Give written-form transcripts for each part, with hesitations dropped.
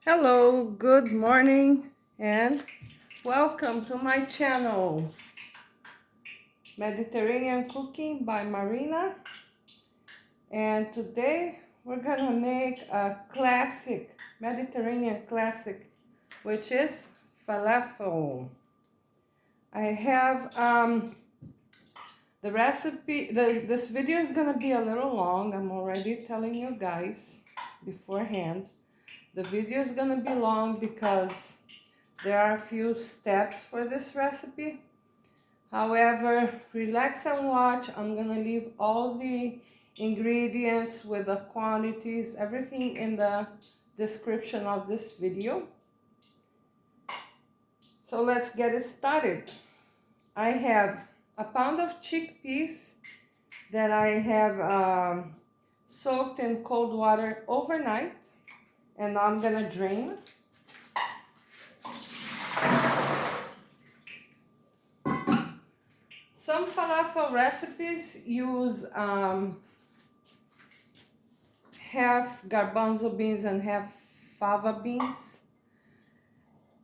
Hello, good morning, and welcome to my channel, Mediterranean Cooking by Marina. And today we're gonna make a classic, Mediterranean classic, which is falafel. I have the recipe, this video is gonna be a little long. I'm already telling you guys beforehand. The video is gonna be long because there are a few steps for this recipe. However, relax and watch. I'm gonna leave all the ingredients with the quantities, everything in the description of this video. So let's get it started. I have a pound of chickpeas that I have soaked in cold water overnight, and now I'm gonna drain. Some falafel recipes use half garbanzo beans and half fava beans.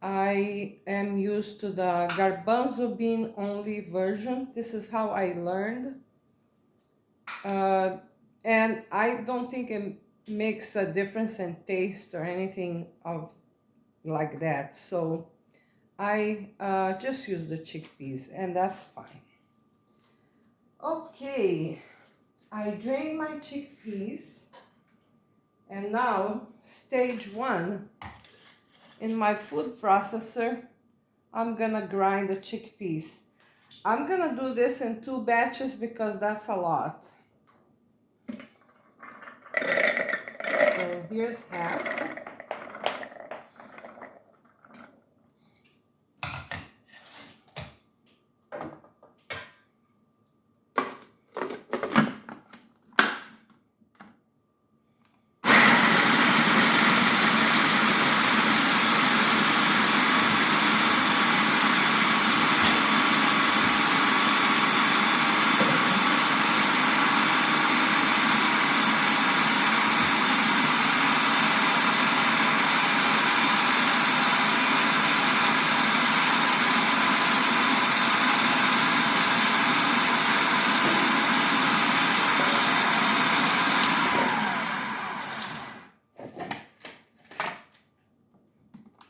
I am used to the garbanzo bean only version. This is how I learned. And I don't think it makes a difference in taste or anything of like that. So I just use the chickpeas, and that's fine. Okay, I drain my chickpeas, and now stage one. In my food processor, I'm gonna grind the chickpeas. I'm gonna do this in 2 batches because that's a lot. So here's half.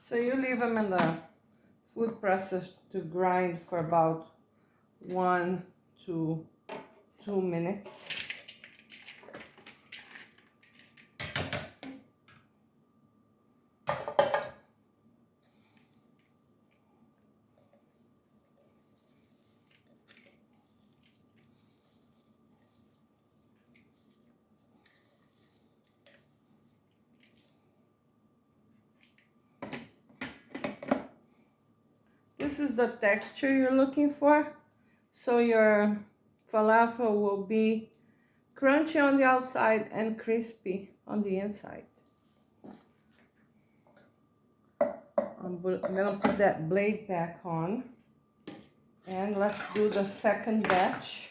So you leave them in the food processor to grind for about 1 to 2 minutes. This is the texture you're looking for. So your falafel will be crunchy on the outside and crispy on the inside. I'm gonna put that blade back on, and let's do the second batch.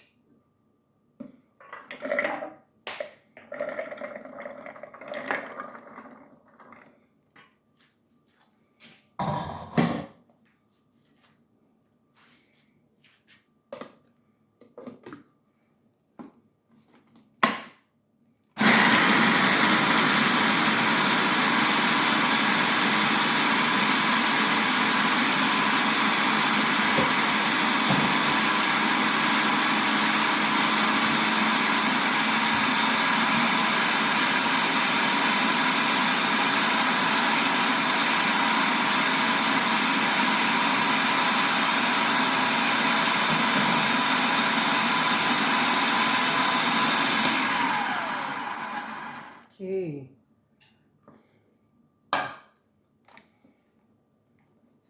Okay.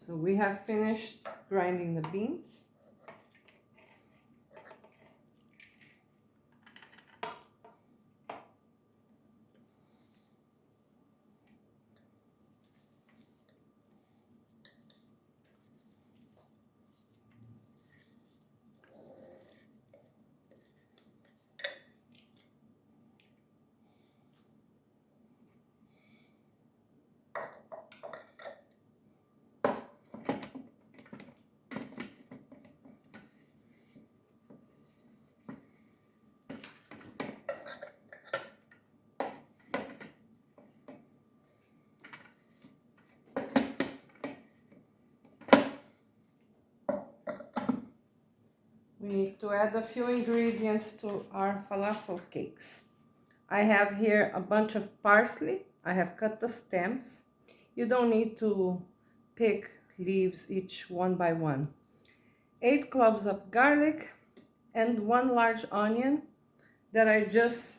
So we have finished grinding the beans. we need to add a few ingredients to our falafel cakes. I have here a bunch of parsley. I have cut the stems. You don't need to pick leaves each one by one. 8 cloves of garlic and 1 large onion that I just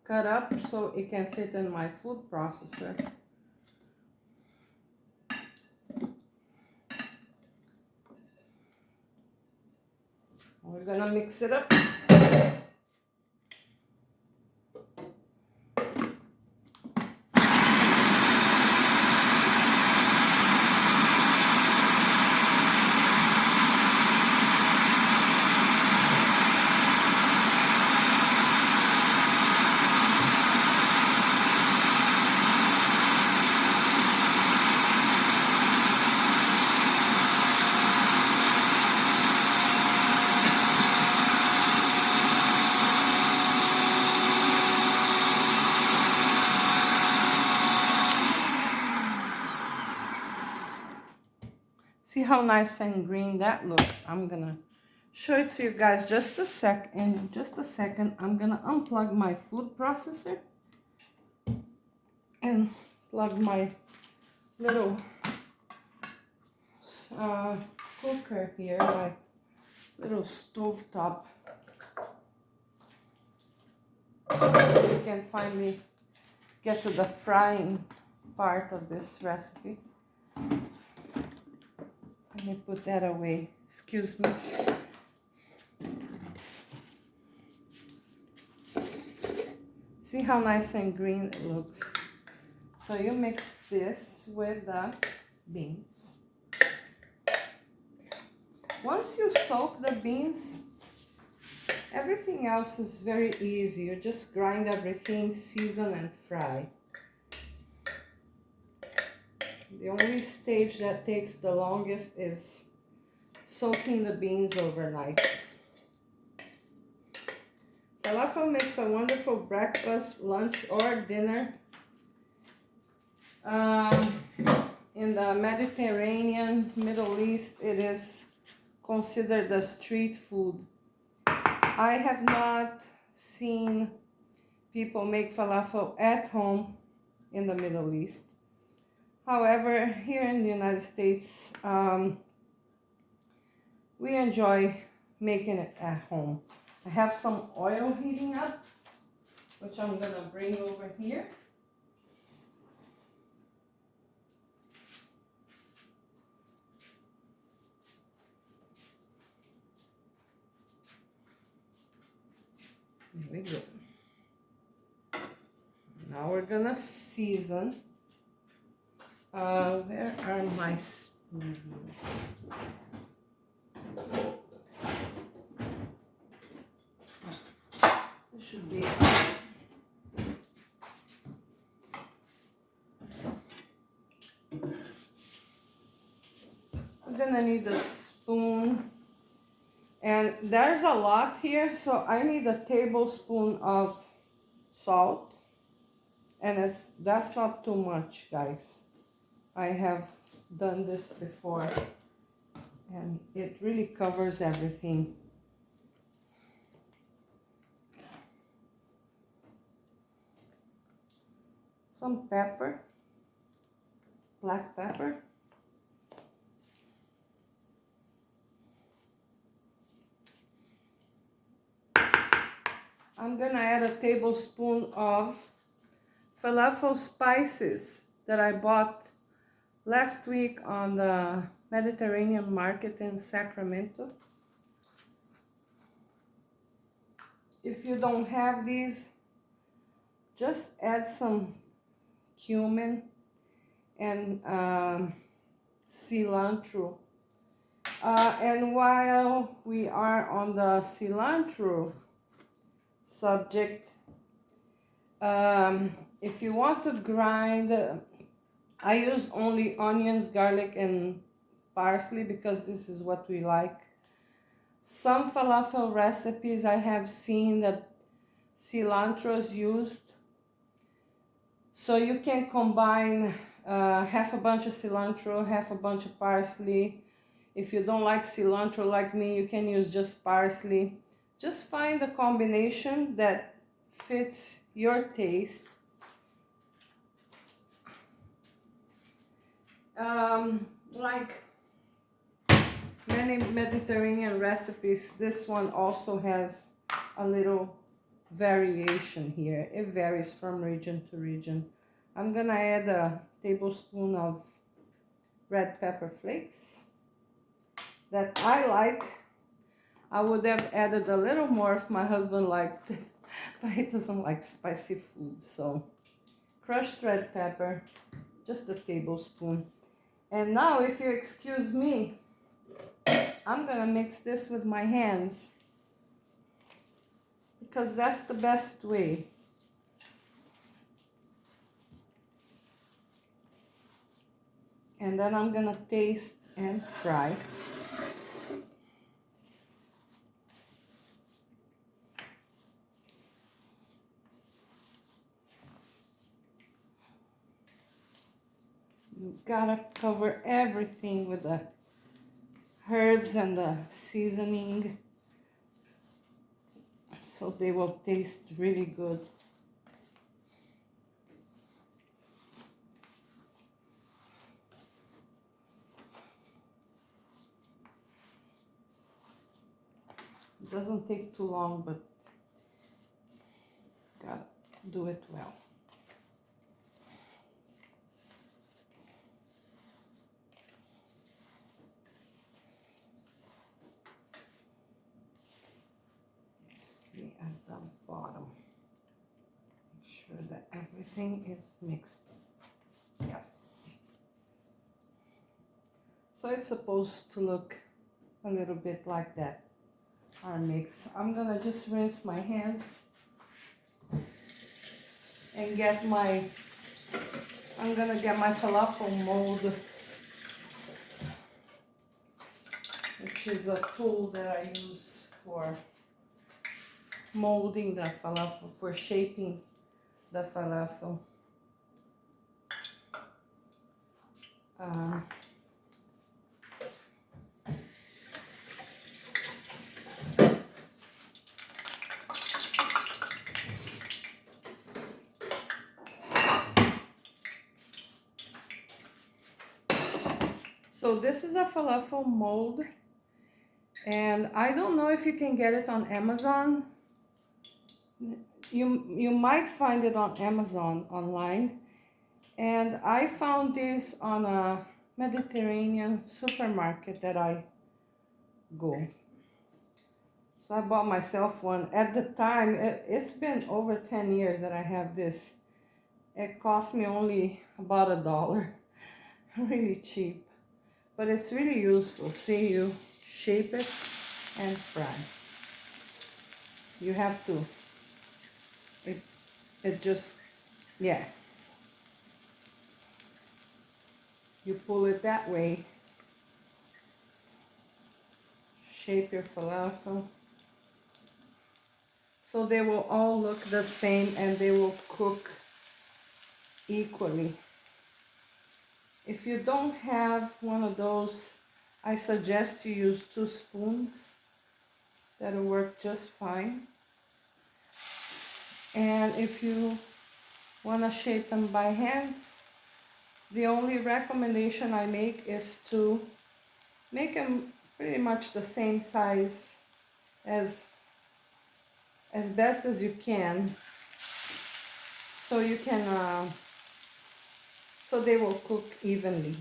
cut up so it can fit in my food processor. We're gonna mix it up. See how nice and green that looks. I'm gonna show it to you guys just a sec. In just a second, I'm gonna unplug my food processor and plug my little cooker here, my little stove top, so we can finally get to the frying part of this recipe. Let me put that away. Excuse me. See how nice and green it looks. So you mix this with the beans. Once you soak the beans, everything else is very easy. You just grind everything, season and fry. The only stage that takes the longest is soaking the beans overnight. Falafel makes a wonderful breakfast, lunch, or dinner. In the Mediterranean, Middle East, it is considered a street food. I have not seen people make falafel at home in the Middle East. However, here in the United States, we enjoy making it at home. I have some oil heating up, which I'm gonna bring over here. There we go. Now we're gonna season. Where are my spoons? This should be. I'm gonna need a spoon, and there's a lot here, so I need a tablespoon of salt, and that's not too much, guys. I have done this before, and it really covers everything. Some pepper, black pepper. I'm gonna add a tablespoon of falafel spices that I bought last week on the Mediterranean market in Sacramento. If you don't have these, just add some cumin and cilantro. And while we are on the cilantro subject, if you want to grind, I use only onions, garlic, and parsley because this is what we like. Some falafel recipes I have seen that cilantro is used. So you can combine half a bunch of cilantro, half a bunch of parsley. If you don't like cilantro like me, you can use just parsley. Just find a combination that fits your taste. Like many Mediterranean recipes, this one also has a little variation here. It varies from region to region. I'm gonna add a tablespoon of red pepper flakes that I like. I would have added a little more if my husband liked it, but he doesn't like spicy food. So crushed red pepper, just a tablespoon. And now, if you excuse me, I'm gonna mix this with my hands because that's the best way. And then I'm gonna taste and fry. You gotta cover everything with the herbs and the seasoning so they will taste really good. It doesn't take too long, but gotta do it well. See at the bottom. Make sure that everything is mixed. Yes. So it's supposed to look a little bit like that, our mix. I'm gonna just rinse my hands and get my, I'm gonna get my falafel mold, which is a tool that I use for molding the falafel, for shaping the falafel. So this is a falafel mold, and I don't know if you can get it on Amazon. You might find it on Amazon online, and I found this on a Mediterranean supermarket that I go. So I bought myself one. At the time, it's been over 10 years that I have this. It cost me only about $1, really cheap, but it's really useful. See, you shape it and fry. You have to, it just, yeah. You pull it that way, shape your falafel, so they will all look the same and they will cook equally. If you don't have one of those, I suggest you use 2 spoons. That'll work just fine. And if you want to shape them by hands, the only recommendation I make is to make them pretty much the same size as best as you can, so you can so they will cook evenly.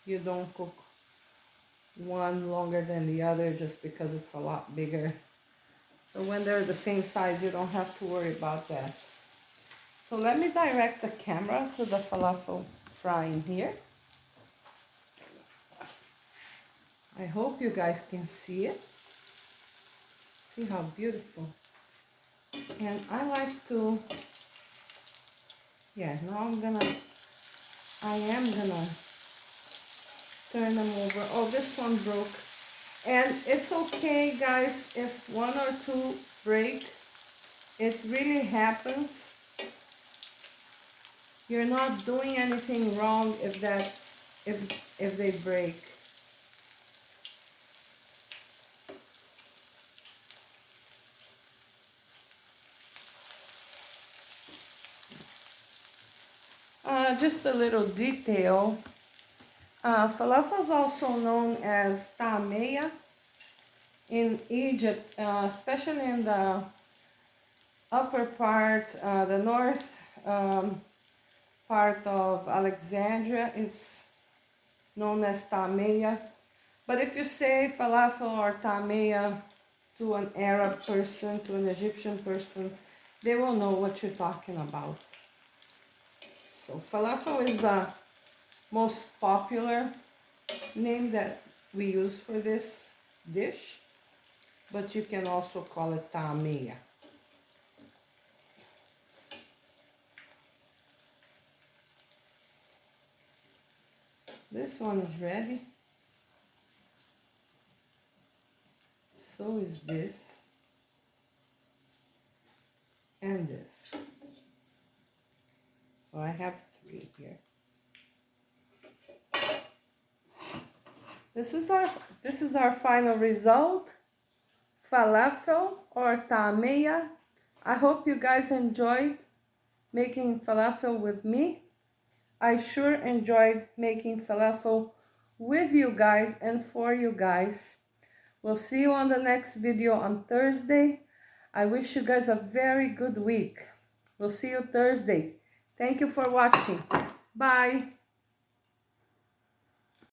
You don't cook one longer than the other just because it's a lot bigger. So when they're the same size, you don't have to worry about that. So let me direct the camera to the falafel frying here. I hope you guys can see it. See how beautiful. And I like to, yeah, now I am gonna turn them over. Oh, this one broke. And it's okay, guys, if 1 or 2 break. It really happens. You're not doing anything wrong if they break. Just a little detail. Falafel is also known as Taameya in Egypt, especially in the upper part, the north part of Alexandria is known as Taameya. But if you say falafel or Taameya to an Arab person, to an Egyptian person, they will know what you're talking about. So falafel is the most popular name that we use for this dish, but you can also call it Taameya. This one is ready. So is this and this. So I have 3 here. This is our final result. Falafel or Taameya. I hope you guys enjoyed making falafel with me. I sure enjoyed making falafel with you guys and for you guys. We'll see you on the next video on Thursday. I wish you guys a very good week. We'll see you Thursday. Thank you for watching. Bye.